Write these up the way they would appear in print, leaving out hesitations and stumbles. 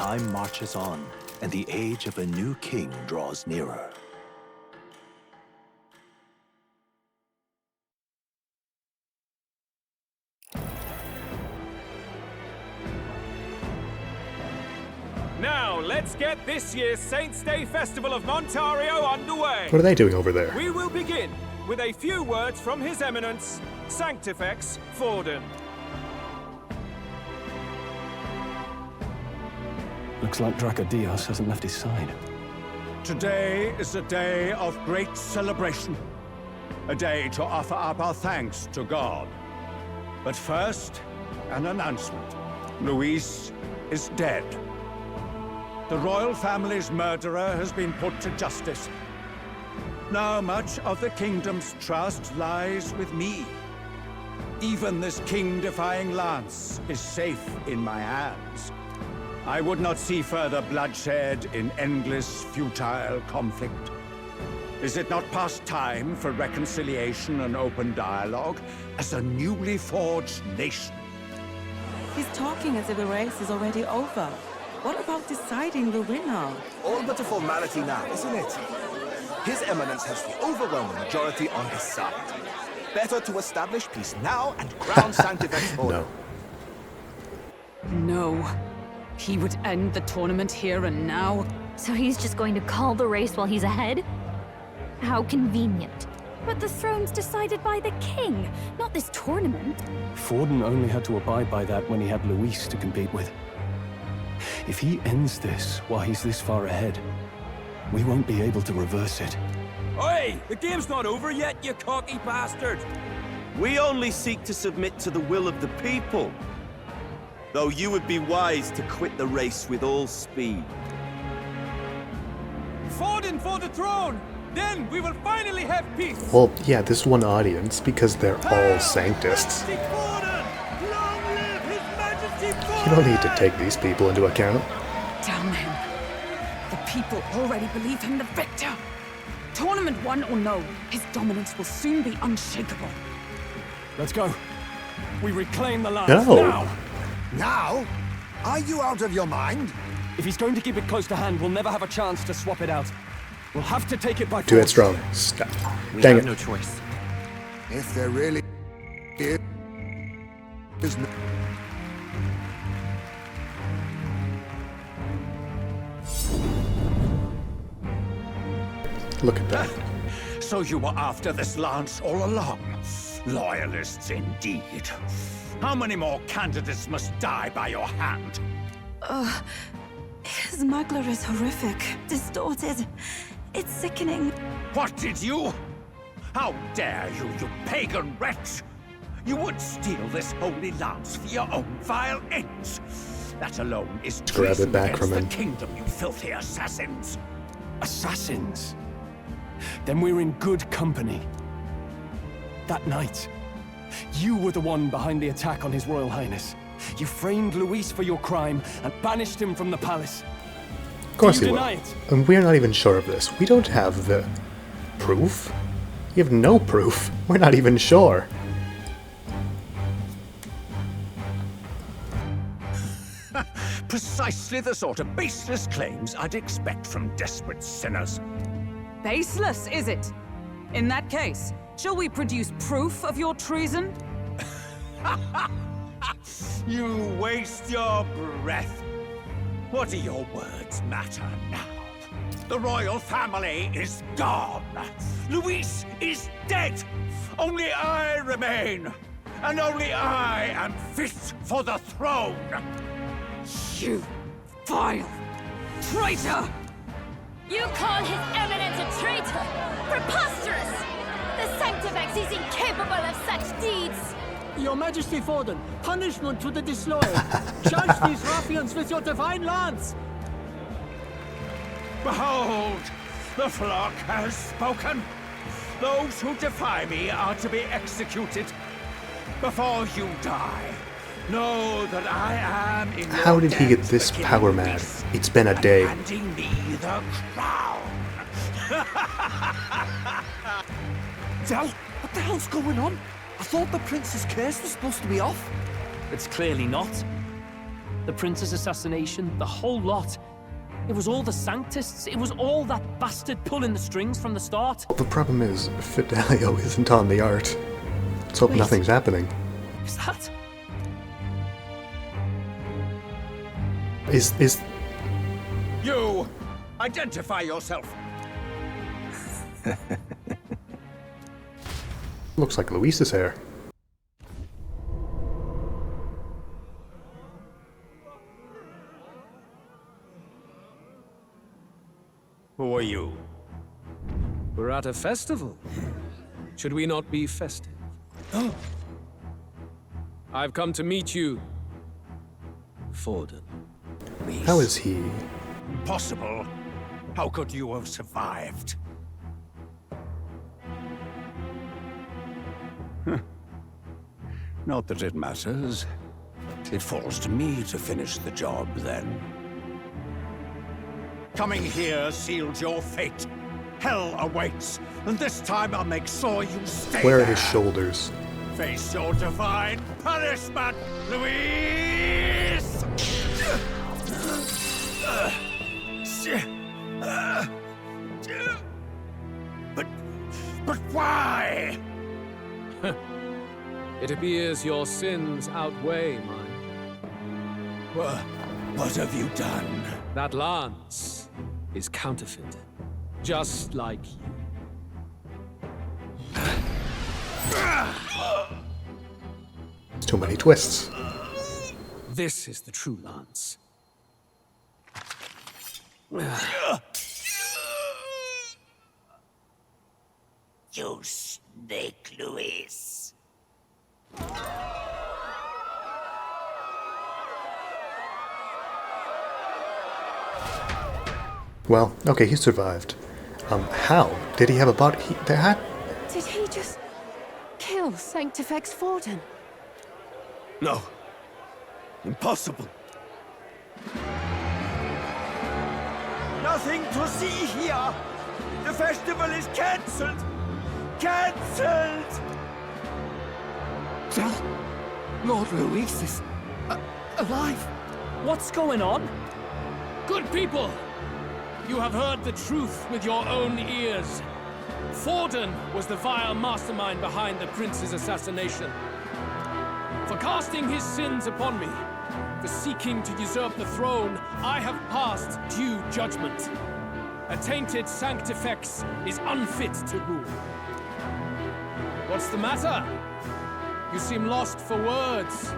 Time marches on, and the age of a new king draws nearer. Now, let's get this year's Saints' Day Festival of Montario underway. What are they doing over there? We will begin with a few words from His Eminence, Sanctifex Forden. Looks like Dracodios hasn't left his side. Today is a day of great celebration. A day to offer up our thanks to God. But first, an announcement. Luis is dead. The royal family's murderer has been put to justice. Now much of the kingdom's trust lies with me. Even this king-defying lance is safe in my hands. I would not see further bloodshed in endless, futile conflict. Is it not past time for reconciliation and open dialogue as a newly forged nation? He's talking as if the race is already over. What about deciding the winner? All but a formality now, isn't it? His Eminence has the overwhelming majority on his side. Better to establish peace now and crown Sanctifex Forden. No. He would end the tournament here and now. So he's just going to call the race while he's ahead? How convenient. But the throne's decided by the king, not this tournament. Forden only had to abide by that when he had Luis to compete with. If he ends this while he's this far ahead, we won't be able to reverse it. Oi! The game's not over yet, you cocky bastard! We only seek to submit to the will of the people. Though you would be wise to quit the race with all speed. Forden for the throne! Then we will finally have peace! Well, yeah, this one audience, because they're all Sanctists. You don't need to take these people into account. Damn him. The people already believe him the victor. Tournament won or no, his dominance will soon be unshakable. Let's go. We reclaim the lance No. now. Now? Are you out of your mind? If he's going to keep it close to hand, we'll never have a chance to swap it out. We'll have to take it by force. Too headstrong. Stop. We Dang have it. no choice. If there really is no... Look at that. So you were after this lance all along? Loyalists indeed. How many more candidates must die by your hand? His smuggler is horrific, distorted. It's sickening. What did you? How dare you, you pagan wretch! You would steal this holy lance for your own vile ends. That alone is Grab it treason back from against the him. kingdom, you filthy assassins. Assassins. Then we're in good company. That night, you were the one behind the attack on His Royal Highness. You framed Luis for your crime and banished him from the palace. Of course Do he you will. deny it? And we're not even sure of this. We don't have the proof. You have no proof. We're not even sure. Precisely the sort of baseless claims I'd expect from desperate sinners. Baseless, is it? In that case, shall we produce proof of your treason? You waste your breath. What do your words matter now? The royal family is gone. Luis is dead. Only I remain. And only I am fit for the throne. You vile traitor! You call His Eminence a traitor? Preposterous! The Sanctifex is incapable of such deeds! Your Majesty Forden, punishment to the disloyal. Judge these ruffians with your divine lance! Behold, the flock has spoken. Those who defy me are to be executed. Before you die, know that I am in your How did he get debt this for killing power mad? Luis It's been a and day. handing me the crown. Del, what the hell's going on? I thought the prince's curse was supposed to be off. It's clearly not. the prince's assassination, the whole lot. It was all the Sanctists. It was all that bastard pulling the strings from the start. The problem is, Fidelio isn't on the art. Let's hope nothing's happening. Is that? Is... You! Identify yourself! Looks like Luis's hair. Who are you? We're at a festival. Should we not be festive? I've come to meet you, Forden. How is he? Impossible. How could you have survived? Not that it matters. It falls to me to finish the job, then. Coming here sealed your fate. Hell awaits, and this time I'll make sure you stay Where are there. his shoulders? Face your divine punishment, Luis! But why? It appears your sins outweigh mine. What have you done? That lance is counterfeit, just like you. Too many twists. This is the true lance. You snake, Luis. Well, okay, he survived. How? Did he have a body? Did he just kill Sanctifex Forden? No. Impossible. Nothing to see here. The festival is cancelled. Cancelled. Lord Luis is alive. What's going on? Good people! You have heard the truth with your own ears. Forden was the vile mastermind behind the prince's assassination. For casting his sins upon me, for seeking to usurp the throne, I have passed due judgment. A tainted Sanctifex is unfit to rule. What's the matter? You seem lost for words.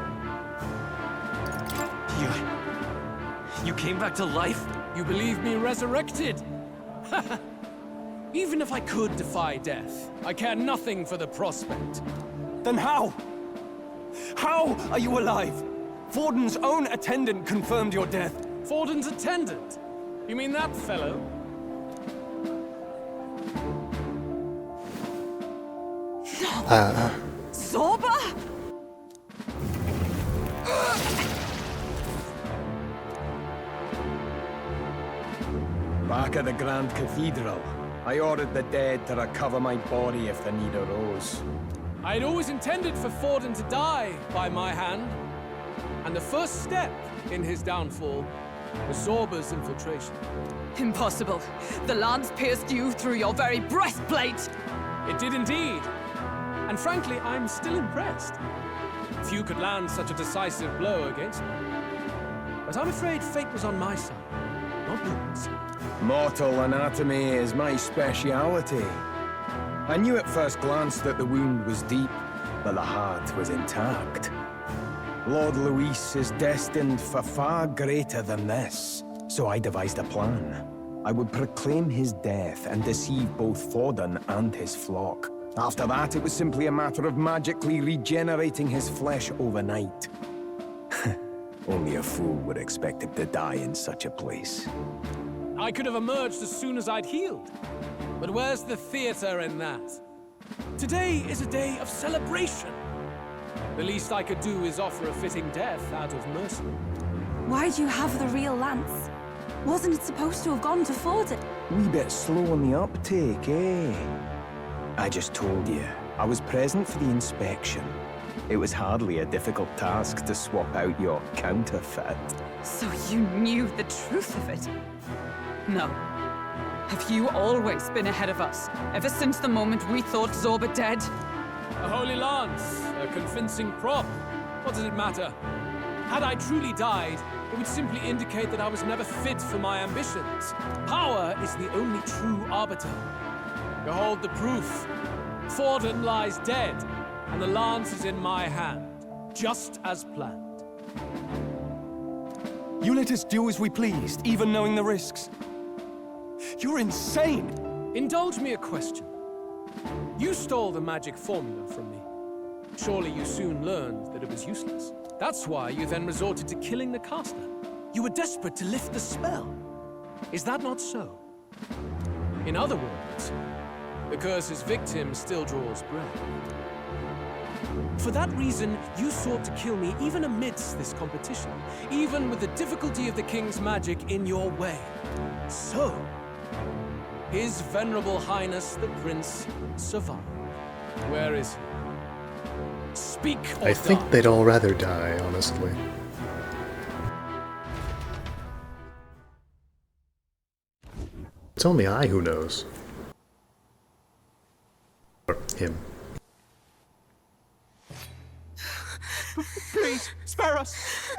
You came back to life? You believe me resurrected? Even if I could defy death, I care nothing for the prospect. Then how? How are you alive? Forden's own attendant confirmed your death. Forden's attendant? You mean that fellow? Zorba? Back at the Grand Cathedral, I ordered the dead to recover my body if the need arose. I had always intended for Forden to die by my hand. And the first step in his downfall was Zorba's infiltration. Impossible. The lance pierced you through your very breastplate. It did indeed. And frankly, I'm still impressed. Few could land such a decisive blow against me. But I'm afraid fate was on my side, not yours. Mortal anatomy is my speciality. I knew at first glance that the wound was deep, but the heart was intact. Lord Luis is destined for far greater than this, so I devised a plan. I would proclaim his death and deceive both Forden and his flock. After that, it was simply a matter of magically regenerating his flesh overnight. Only a fool would expect him to die in such a place. I could have emerged as soon as I'd healed. But where's the theater in that? Today is a day of celebration. The least I could do is offer a fitting death out of mercy. Why do you have the real lance? Wasn't it supposed to have gone to Forden? Wee bit slow on the uptake, eh? I just told you, I was present for the inspection. It was hardly a difficult task to swap out your counterfeit. So you knew the truth of it? No. Have you always been ahead of us, ever since the moment we thought Zorba dead? A holy lance, a convincing prop. What does it matter? Had I truly died, it would simply indicate that I was never fit for my ambitions. Power is the only true arbiter. Behold the proof. Forden lies dead, and the lance is in my hand, just as planned. You let us do as we pleased, even knowing the risks. You're insane! Indulge me a question. You stole the magic formula from me. Surely you soon learned that it was useless. That's why you then resorted to killing the caster. You were desperate to lift the spell. Is that not so? In other words, the curse's victim still draws breath. For that reason, you sought to kill me even amidst this competition, even with the difficulty of the king's magic in your way. So, His Venerable Highness the Prince survived. Where is he? Speak or I think die. they'd all rather die, honestly. It's only I who knows. Or him. Please, spare us!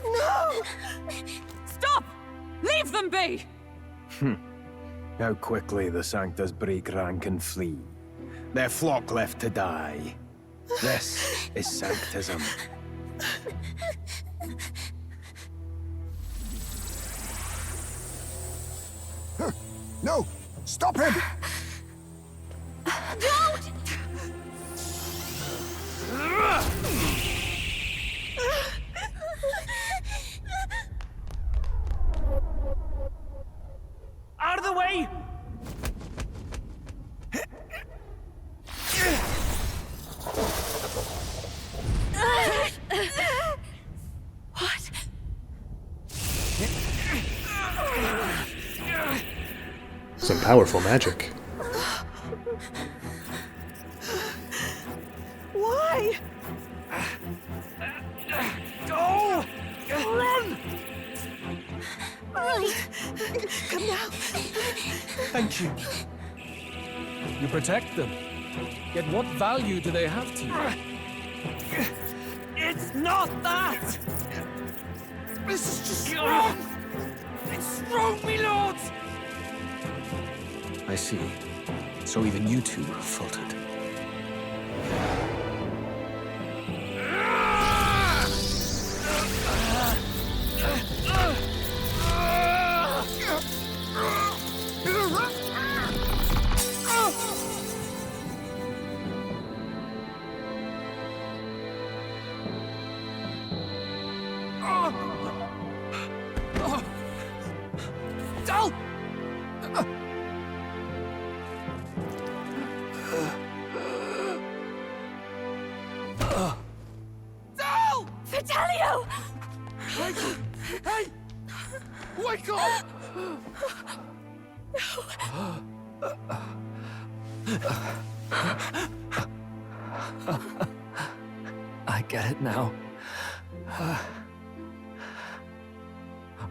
No! Stop! Leave them be! How quickly the Sanctus break rank and flee. Their flock left to die. This is Sanctism. No! Stop him! Don't! Out of the way! What? Some powerful magic. Why? Go! Run! Come now. Thank you. You protect them. Yet what value do they have to you? It's not that! This is just wrong! It's wrong, me lords! I see. So even you two have faltered. Dal! Dal! Fidelio! Hey! Wake up! I get it now.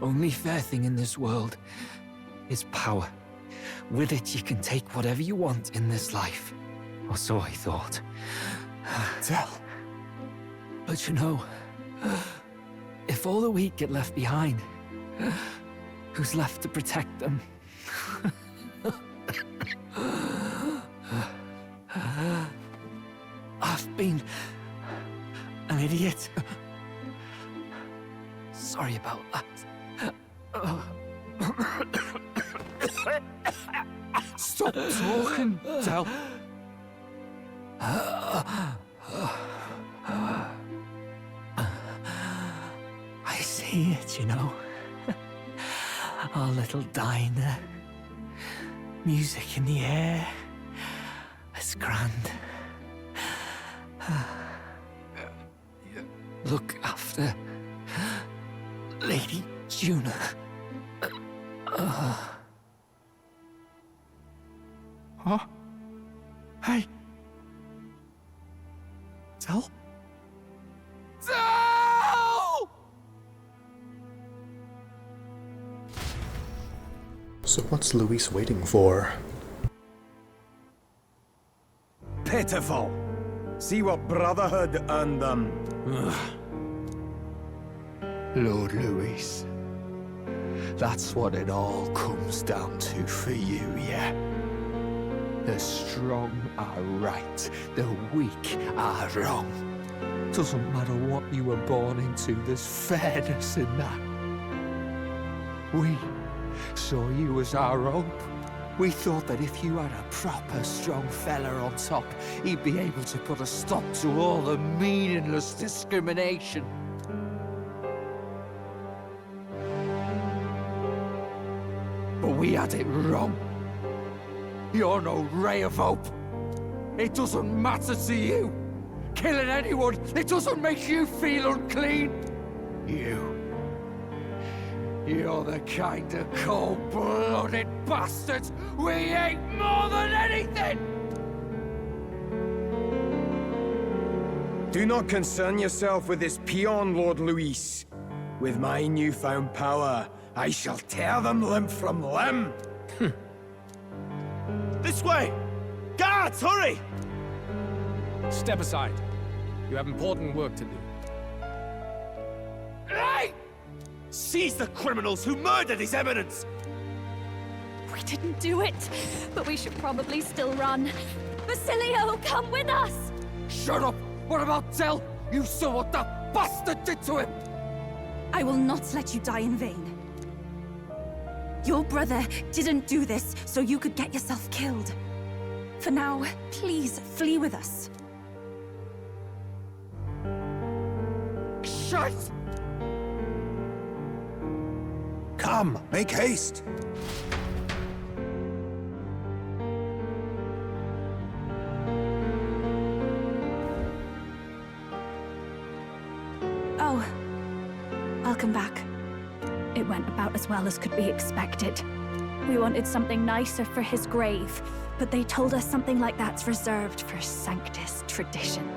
Only fair thing in this world is power. With it, you can take whatever you want in this life. Or so I thought. Tell. But you know, if all the weak get left behind, who's left to protect them? I've been an idiot. Sorry about that. Stop talking, Dal. I see it, you know. Our little diner. Music in the air. It's grand. Look after Lady Juna. Huh? Hey. Tell? So what's Luis waiting for? Pitiful! See what Brotherhood earned them. Lord Luis, that's what it all comes down to for you, yeah? The strong are right, the weak are wrong. Doesn't matter what you were born into, there's fairness in that. We saw you as our hope. We thought that if you had a proper strong fella on top, he'd be able to put a stop to all the meaningless discrimination. But we had it wrong. You're no ray of hope. It doesn't matter to you. Killing anyone, it doesn't make you feel unclean. You're the kind of cold-blooded bastards we hate more than anything! Do not concern yourself with this peon, Lord Luis. With my newfound power, I shall tear them limb from limb. This way! Guards, hurry! Step aside. You have important work to do. Hey! Seize the criminals who murdered His Eminence! We didn't do it, but we should probably still run. Basilio, come with us! Shut up! What about Tell? You saw what that bastard did to him! I will not let you die in vain. Your brother didn't do this so you could get yourself killed. For now, please flee with us. Shut! Come, make haste! Oh, welcome back. It went about as well as could be expected. We wanted something nicer for his grave, but they told us something like that's reserved for Sanctus tradition.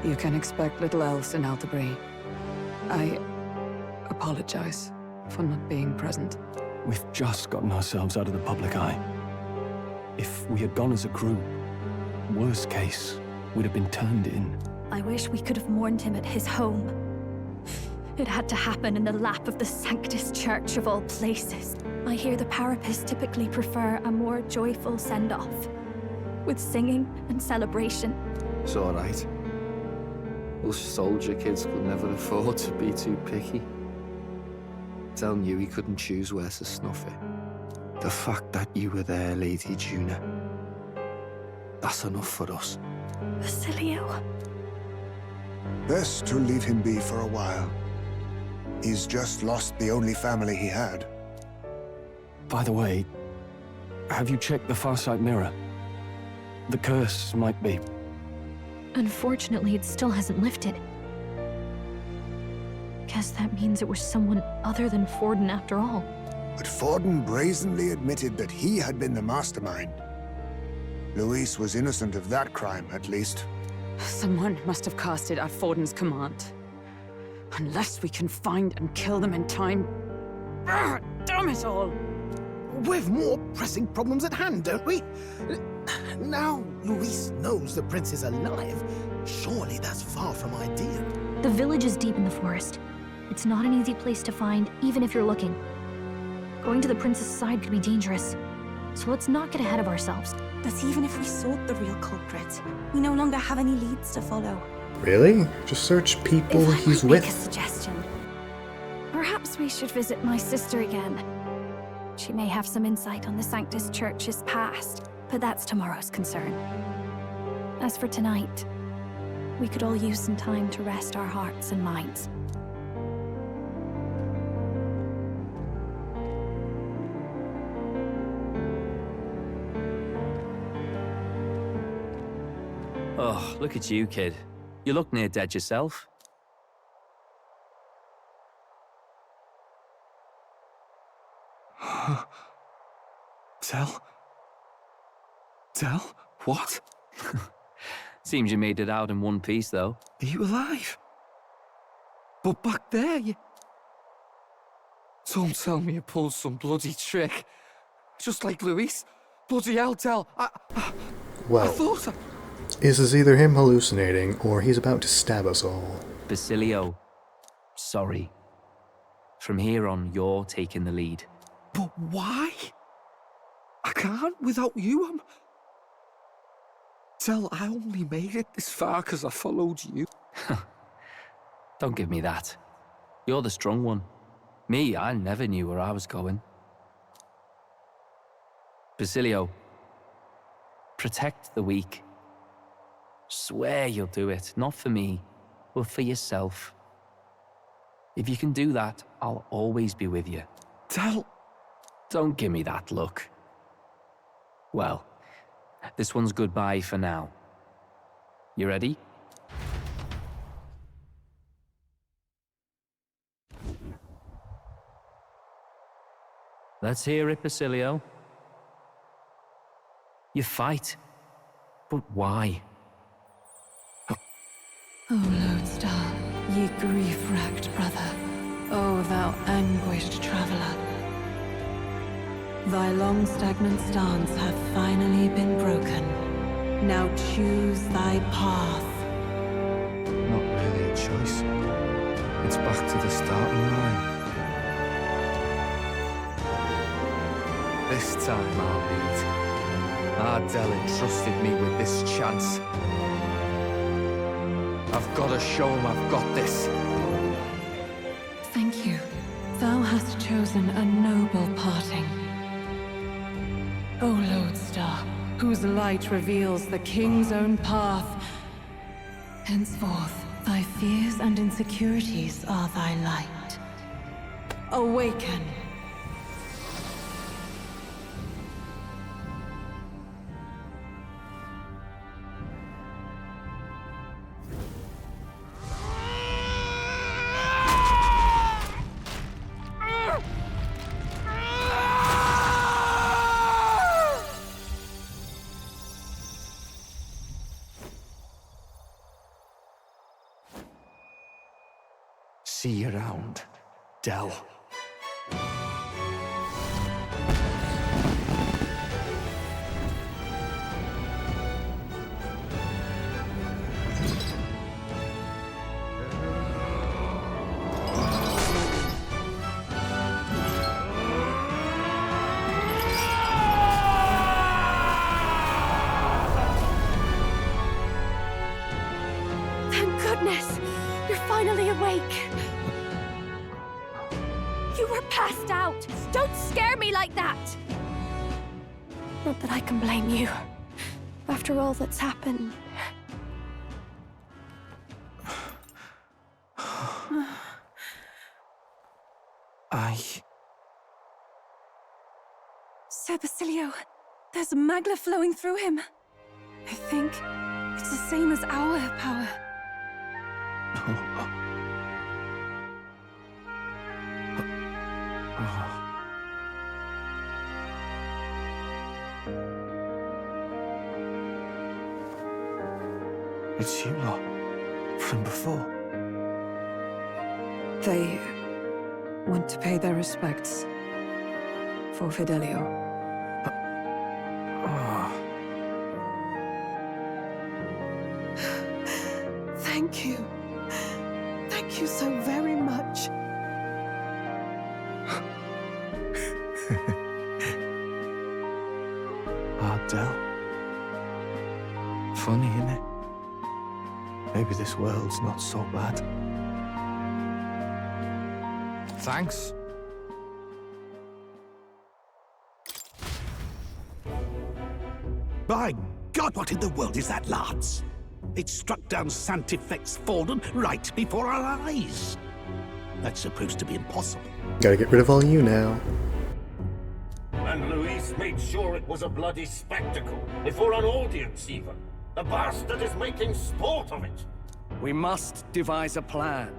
You can expect little else in Altabri. I apologize for not being present. We've just gotten ourselves out of the public eye. If we had gone as a crew, worst case, we'd have been turned in. I wish we could have mourned him at his home. It had to happen in the lap of the Sanctus Church of all places. I hear the Parapists typically prefer a more joyful send-off, with singing and celebration. It's alright. Us soldier kids could never afford to be too picky. Tell knew he couldn't choose where to snuff it. The fact that you were there, Lady Juna, that's enough for us. Basilio. Best to leave him be for a while. He's just lost the only family he had. By the way, have you checked the Farsight mirror? The curse might be... Unfortunately, it still hasn't lifted. Guess that means it was someone other than Forden after all. But Forden brazenly admitted that he had been the mastermind. Luis was innocent of that crime, at least. Someone must have cast it at Forden's command. Unless we can find and kill them in time. Damn it all! We've more pressing problems at hand, don't we? Now Luis knows the prince is alive. Surely that's far from ideal. The village is deep in the forest. It's not an easy place to find, even if you're looking. Going to the prince's side could be dangerous. So let's not get ahead of ourselves. But even if we sought the real culprit, we no longer have any leads to follow. Really? Just search people he's Make a with? suggestion. Perhaps we should visit my sister again. She may have some insight on the Sanctus Church's past, but that's tomorrow's concern. As for tonight, we could all use some time to rest our hearts and minds. Oh, look at you, kid. You look near dead yourself. Tell? What? Seems you made it out in one piece, though. Are you alive? But back there, you... Don't tell me you pulled some bloody trick. Just like Luis. Bloody hell, Del. Well, I thought this is either him hallucinating, or he's about to stab us all. Basilio, sorry. From here on, you're taking the lead. But why? I can't without you. Del, I only made it this far because I followed you. Don't give me that. You're the strong one. Me, I never knew where I was going. Basilio, protect the weak. Swear you'll do it, not for me, but for yourself. If you can do that, I'll always be with you. Del... Don't give me that look. Well, this one's goodbye for now. You ready? Let's hear it, Basilio. You fight, but why? O Lodestar, ye grief-racked brother, O thou anguished traveler. Thy long stagnant stance hath finally been broken. Now choose thy path. Not really a choice. It's back to the starting line. This time I'll lead. Ardell entrusted me with this chance. I've got to show him I've got this. Thank you. Thou hast chosen a noble parting. O Lodestar, whose light reveals the king's own path. Henceforth, thy fears and insecurities are thy light. Awaken. See you around, Del. Thank goodness! You're finally awake! You were passed out! Don't scare me like that! Not that I can blame you. After all that's happened. Sir Basilio, there's magla flowing through him. I think it's the same as our power. It's you lot. From before. They want to pay their respects for Fidelio. Thank you. Thank you so very much. Ardell. Funny, innit? Maybe this world's not so bad. Thanks. By God, what in the world is that, lads? It struck down Santifex Forden right before our eyes. That's supposed to be impossible. Gotta get rid of all you now. And Luis made sure it was a bloody spectacle, before an audience even. The bastard is making sport of it. We must devise a plan.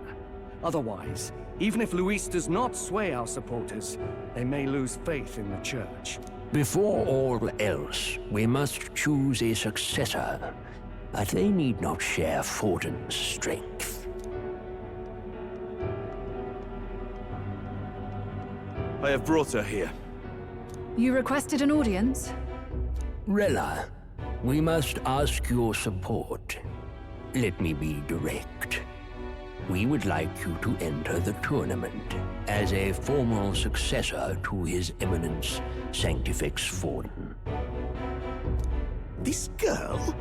Otherwise, even if Luis does not sway our supporters, they may lose faith in the church. Before all else, we must choose a successor. but they need not share Forden's strength. I have brought her here. You requested an audience? Rella, we must ask your support. Let me be direct. We would like you to enter the tournament as a formal successor to His Eminence Sanctifex Forden. This girl?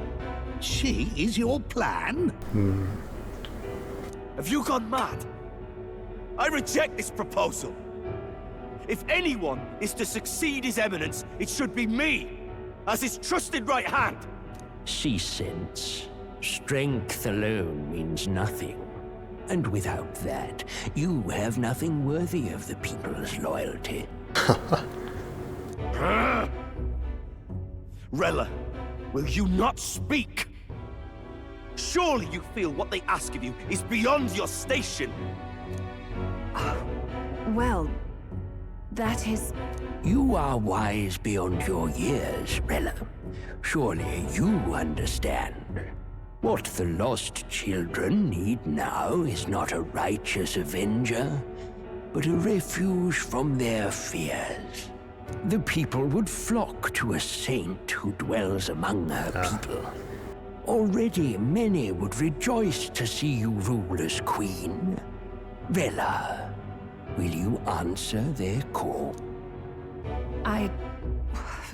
She is your plan? Have you gone mad? I reject this proposal. If anyone is to succeed His Eminence, it should be me, as his trusted right hand. See sense. Strength alone means nothing. And without that, you have nothing worthy of the people's loyalty. Rella, will you not speak? Surely you feel what they ask of you is beyond your station. Well, that is... You are wise beyond your years, Rella. Surely you understand. What the lost children need now is not a righteous avenger, but a refuge from their fears. The people would flock to a saint who dwells among her people. Already many would rejoice to see you rule as queen. Rella, will you answer their call?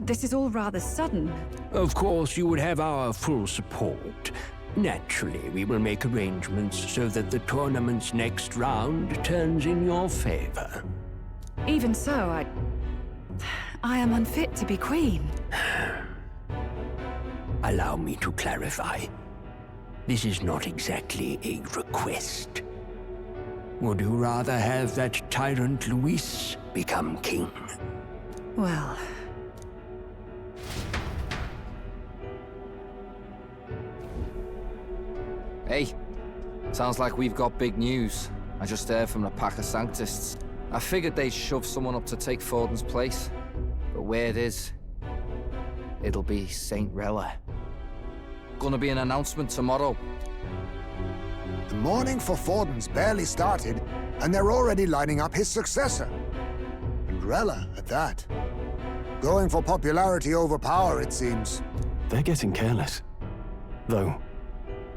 This is all rather sudden. Of course, you would have our full support. Naturally, we will make arrangements so that the tournament's next round turns in your favor. Even so, I am unfit to be queen. Allow me to clarify. This is not exactly a request. Would you rather have that tyrant Luis become king? Well... Hey, sounds like we've got big news. I just heard from the pack of Sanctists. I figured they'd shove someone up to take Forden's place. But where it is, it'll be Saint Rella. Gonna be an announcement tomorrow. The mourning for Forden's barely started, and they're already lining up his successor. And Rella, at that. Going for popularity over power, it seems. They're getting careless. Though,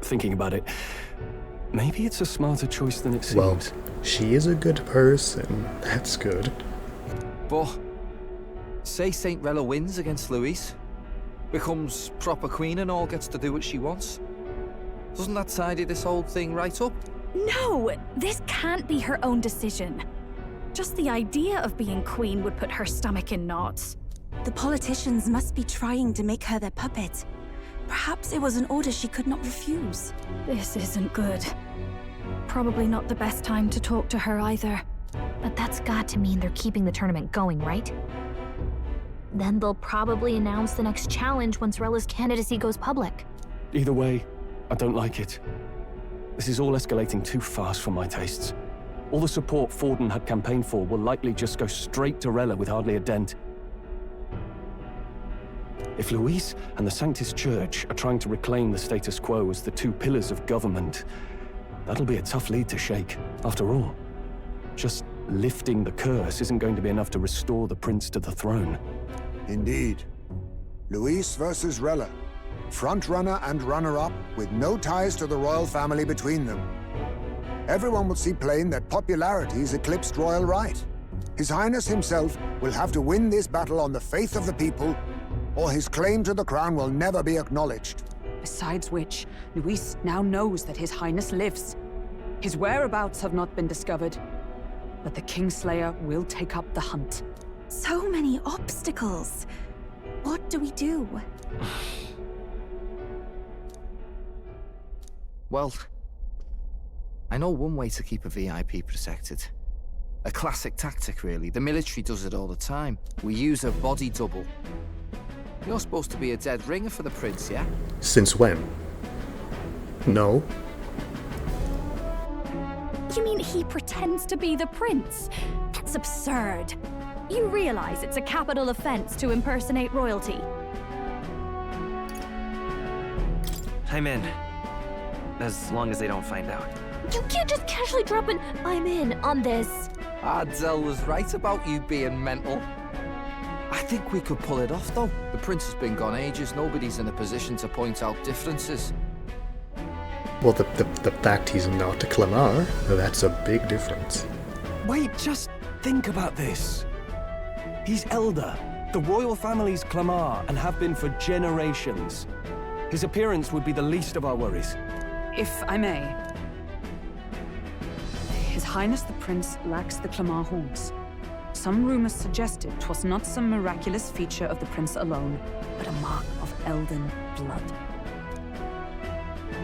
thinking about it, maybe it's a smarter choice than it seems. Well, she is a good person. That's good. But, say Saint Rella wins against Luis, becomes proper queen and all gets to do what she wants. Doesn't that tidy this whole thing right up? No! This can't be her own decision. Just the idea of being queen would put her stomach in knots. The politicians must be trying to make her their puppet. Perhaps it was an order she could not refuse. This isn't good. Probably not the best time to talk to her either. But that's got to mean they're keeping the tournament going, right? Then they'll probably announce the next challenge once Rella's candidacy goes public. Either way, I don't like it. This is all escalating too fast for my tastes. All the support Forden had campaigned for will likely just go straight to Rella with hardly a dent. If Luis and the Sanctis Church are trying to reclaim the status quo as the two pillars of government, that'll be a tough lead to shake. After all, just lifting the curse isn't going to be enough to restore the prince to the throne. Indeed. Luis versus Rella. Front-runner and runner-up, with no ties to the royal family between them. Everyone will see plain that popularity's eclipsed royal right. His Highness himself will have to win this battle on the faith of the people, or his claim to the crown will never be acknowledged. Besides which, Luis now knows that His Highness lives. His whereabouts have not been discovered, but the Kingslayer will take up the hunt. So many obstacles. What do we do? Well, I know one way to keep a VIP protected. A classic tactic, really. The military does it all the time. We use a body double. You're supposed to be a dead ringer for the prince, yeah? Since when? No. You mean he pretends to be the prince? That's absurd. You realize it's a capital offense to impersonate royalty. I'm in. As long as they don't find out. You can't just casually drop an "I'm in" on this. Ardzel was right about you being mental. I think we could pull it off, though. The prince has been gone ages. Nobody's in a position to point out differences. Well, the fact he's not a Clamar, that's a big difference. Wait, just think about this. He's elder. The royal family's Clamar and have been for generations. His appearance would be the least of our worries. If I may. His Highness the Prince lacks the Clamar horns. Some rumors suggested 'twas not some miraculous feature of the prince alone, but a mark of elden blood.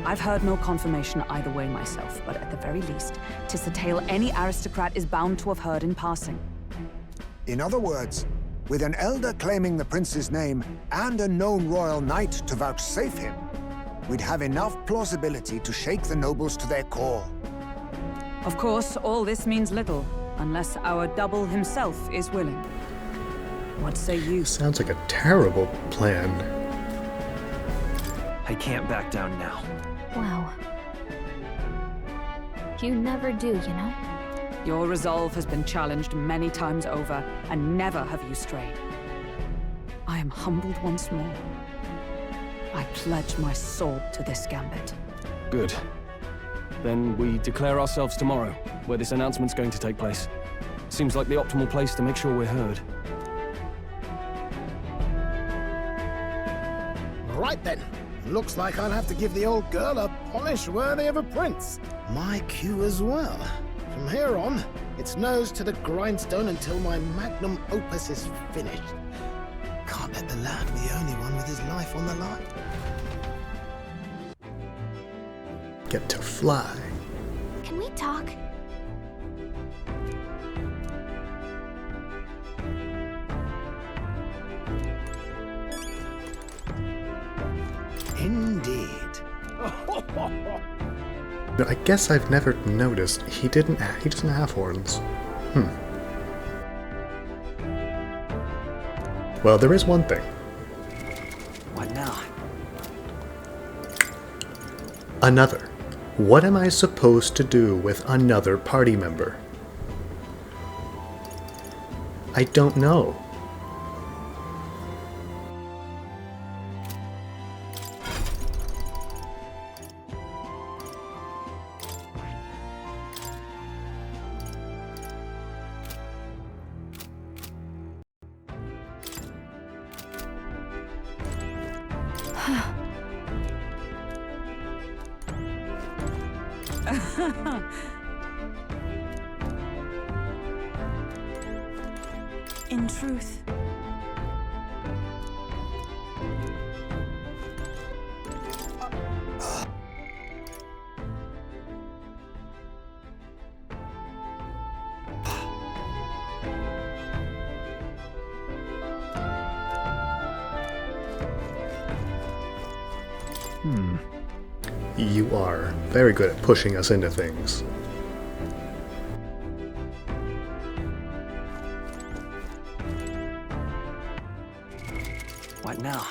I've heard no confirmation either way myself, but at the very least, 'tis a tale any aristocrat is bound to have heard in passing. In other words, with an elder claiming the prince's name and a known royal knight to vouchsafe him, we'd have enough plausibility to shake the nobles to their core. Of course, all this means little, unless our double himself is willing. What say you? Sounds like a terrible plan. I can't back down now. Wow. You never do, you know? Your resolve has been challenged many times over, and never have you strayed. I am humbled once more. I pledge my sword to this gambit. Good. Then we declare ourselves tomorrow, where this announcement's going to take place. Seems like the optimal place to make sure we're heard. Right then. Looks like I'll have to give the old girl a polish worthy of a prince. My cue as well. From here on, it's nose to the grindstone until my magnum opus is finished. Can't let the lad be the only one with his life on the line. Get to fly. Can we talk? Indeed. But I guess I've never noticed he doesn't have horns. Well, there is one thing. What now? Another. What am I supposed to do with another party member? I don't know. In truth, You are very good at pushing us into things. What now?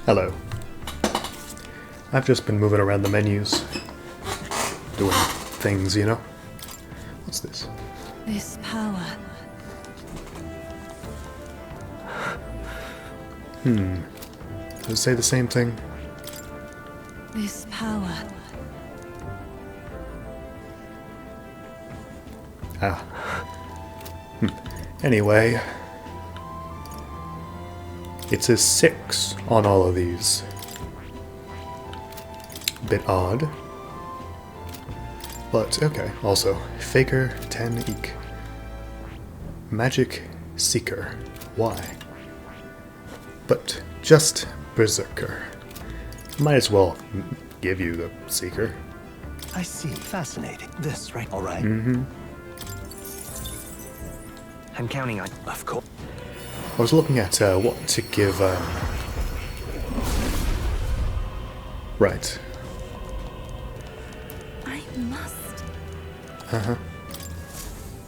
Hello. I've just been moving around the menus. Doing things, you know? What's this? This power. Does it say the same thing? This power. Ah. Anyway. It says 6 on all of these. Bit odd. But, okay. Also, Faker 10 Eek. Magic Seeker. Why? But just Berserker. Might as well give you the Seeker. I see. Fascinating. This, right? All right. I'm counting on. Of course. I was looking at what to give. Right. I must. Uh-huh.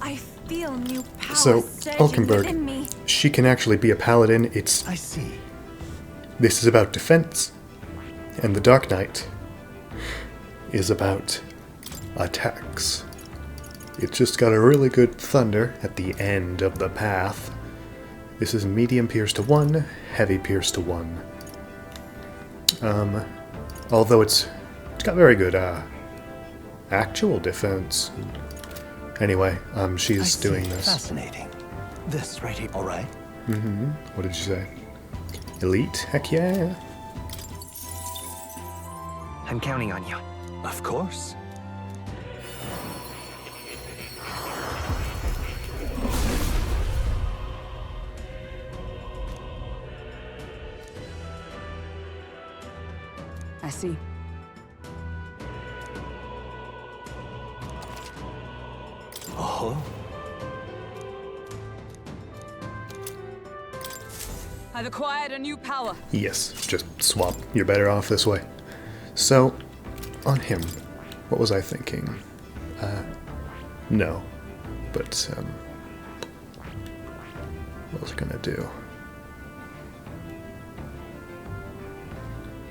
I've feel new power So, surging within me. Hulkenberg, she can actually be a paladin. I see. This is about defense, and the Dark Knight is about attacks. It's just got a really good thunder at the end of the path. This is medium pierce to 1, heavy pierce to 1. Although it's got very good actual defense. Anyway, she's doing this. Fascinating. This right here, all right? What did you say? Elite? Heck yeah. I'm counting on you. Of course. I see. Oh. I've acquired a new power. Yes, just swap. You're better off this way. So, on him, what was I thinking? No. But, what was I gonna do?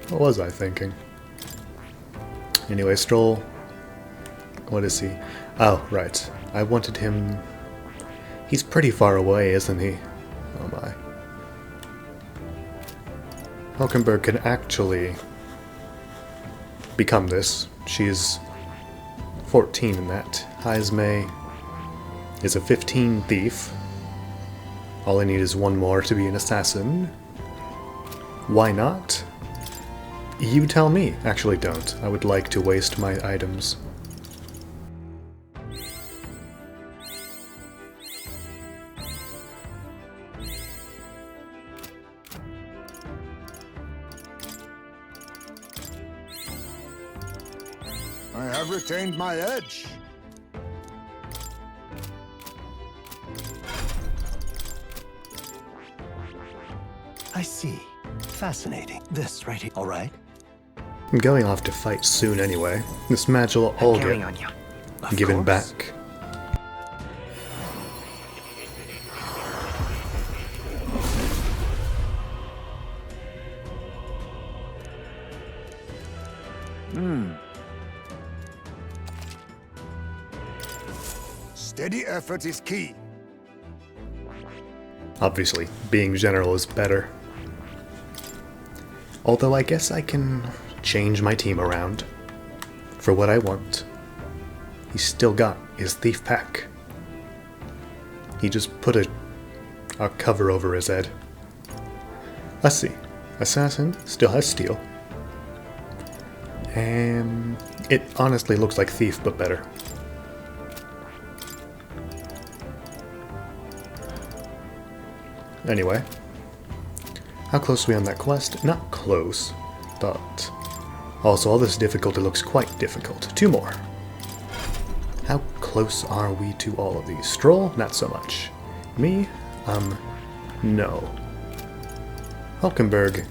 What was I thinking? Anyway, Stroll. What is he? Oh, right. I wanted him... He's pretty far away, isn't he? Oh my. Hulkenberg can actually become this. She's 14 in that. Heismay is a 15 thief. All I need is one more to be an assassin. Why not? You tell me. Actually, don't. I would like to waste my items. I have retained my edge. I see. Fascinating. This right here, all right? I'm going off to fight soon anyway. This match will all counting get on you. given back. Steady effort is key. Obviously, being general is better. Although I guess I can change my team around for what I want. He's still got his thief pack. He just put a cover over his head. Let's see. Assassin still has steel. And it honestly looks like thief, but better. Anyway, how close are we on that quest? Not close, but also all this difficulty looks quite difficult. 2 more. How close are we to all of these? Stroll? Not so much. Me? No. Hulkenberg.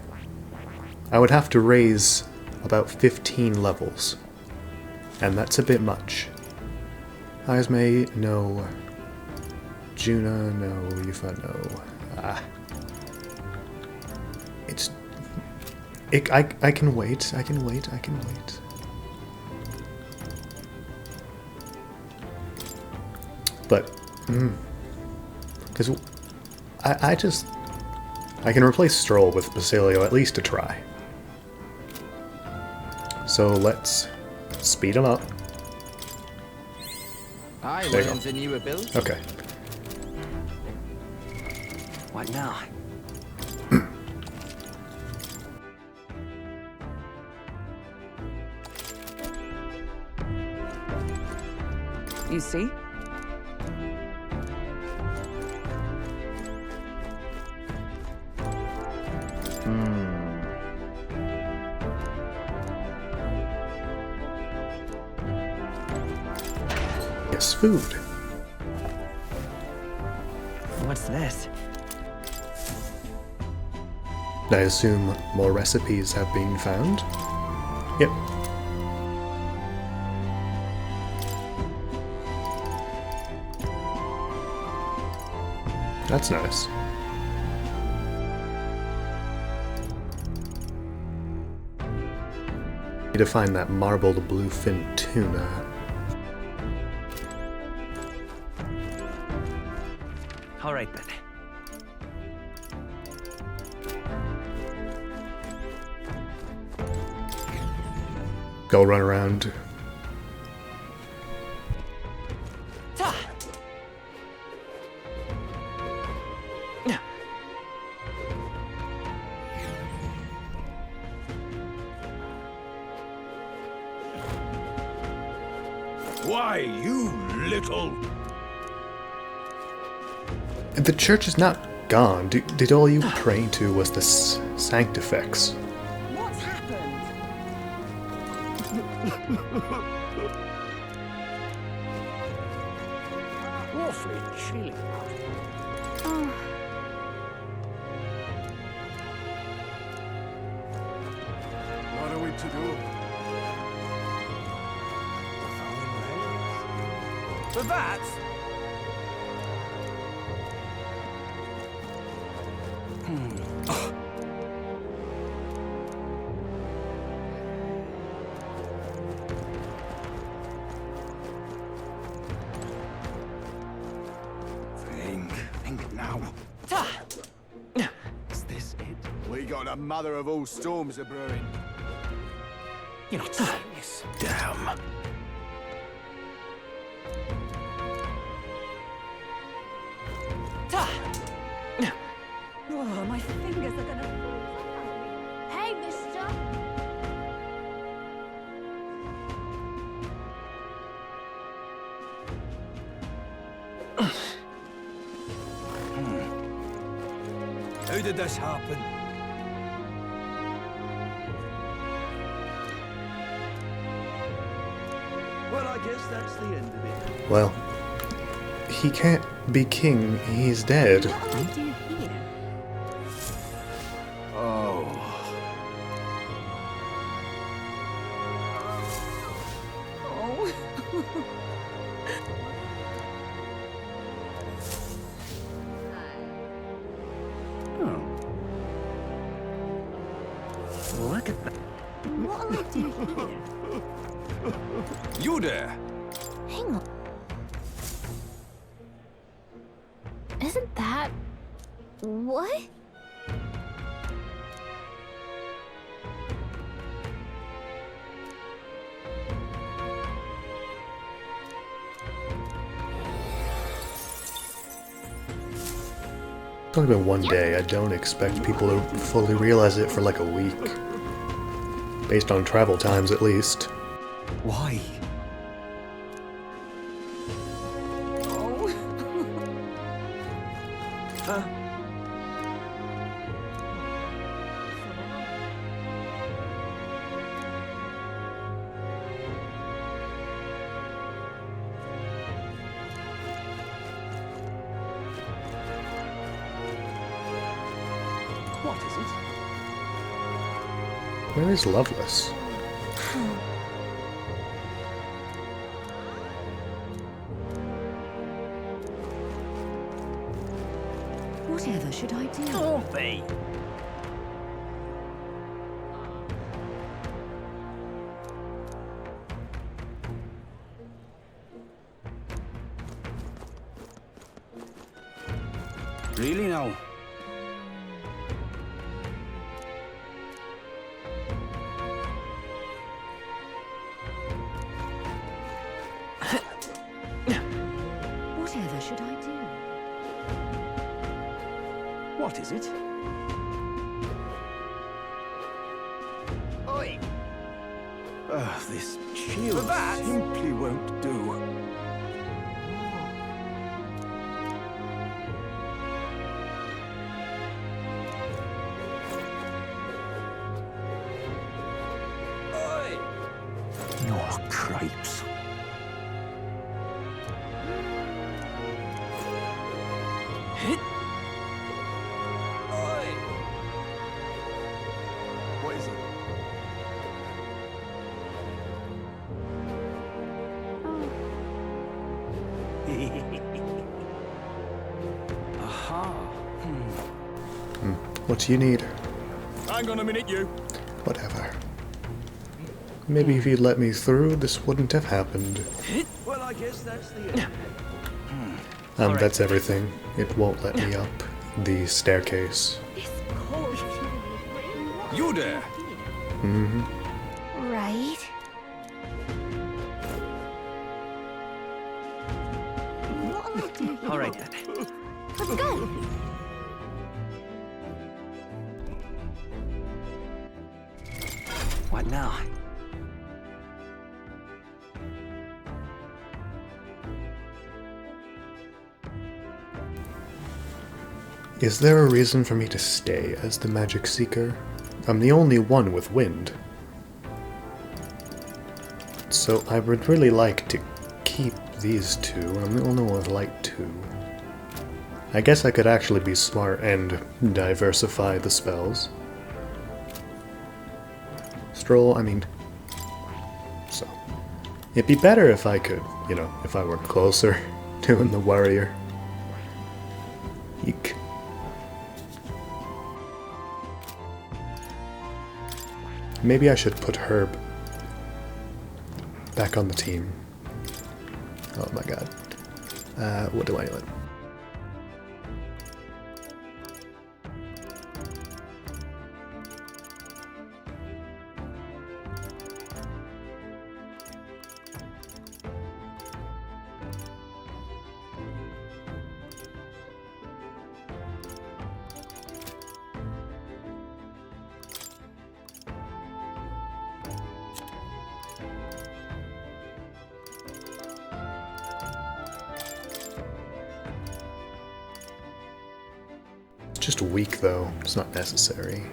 I would have to raise about 15 levels, and that's a bit much. Heismay, no. Juna, no. Yufa, no. I can wait. I can wait. But, because I can replace Stroll with Basilio at least to try. So let's speed him up. I There you learned go. a new ability. Okay. What now? You see? Yes, food. What's this? I assume more recipes have been found. Yep. That's nice. Need to find that marbled bluefin tuna. All right then. Go run around. Why, you little... The church is not gone. Did all you praying to was the Sanctifex? What's happened? Awfully chilly. What are we to do? For that, Think now. is this it? We got a mother of all storms a-brewing. You're not serious. Damn. Oh, my fingers are gonna... Hey, mister! How did this happen? Well, I guess that's the end of it. Well, he can't be king. He's dead. What do I do here? Oh. Oh. Look at that. What'll I do here? You there? Hang on. Isn't that... what? It's only been one day. I don't expect people to fully realize it for like a week. Based on travel times, at least. Why? What is it? Where is Loveless? Whatever should I do? Coffee! Really now? Whatever should I do? What is it? Oi! This chill For that? simply won't do. Oi! Oh, cripes. Oi! What is it? Aha! What do you need? Hang on a minute, you. Whatever. Maybe if you'd let me through, this wouldn't have happened. Well, I guess that's the end. That's everything. It won't let me up the staircase. You there? Mm-hmm. Right? All right then. Let's go! What now? Is there a reason for me to stay as the Magic Seeker? I'm the only one with wind. So I would really like to keep these two. I'm the only one with light 2. I guess I could actually be smart and diversify the spells. Stroll, I mean... So... It'd be better if I could, you know, if I were closer to the warrior. Eek. Maybe I should put Herb back on the team. Oh my god. What do I want? Just weak though, it's not necessary.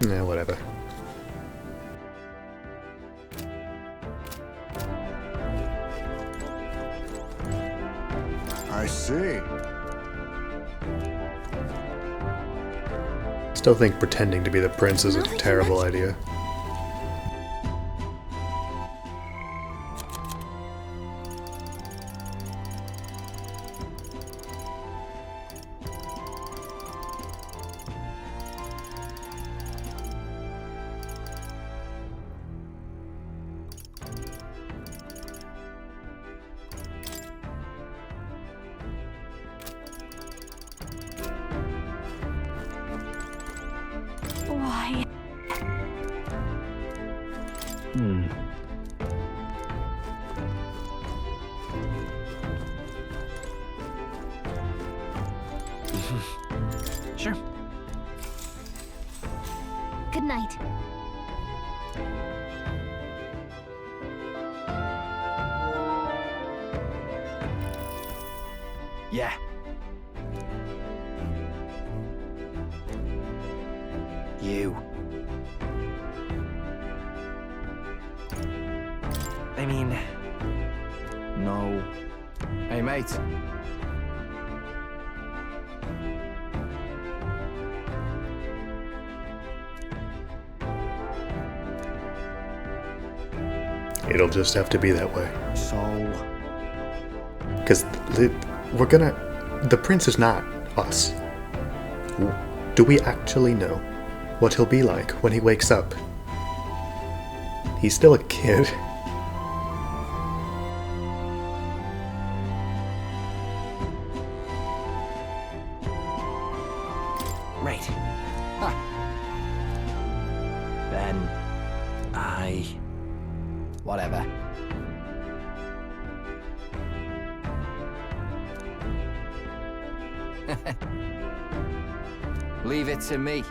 Nah, whatever. I see. Still think pretending to be the prince is a terrible idea. Why? Sure. Good night. Yeah. You. I mean... No. Hey, mate. It'll just have to be that way. So... Because we're gonna... The prince is not us. Do we actually know what he'll be like when he wakes up? He's still a kid. Right. Huh. Then... Whatever. Leave it to me.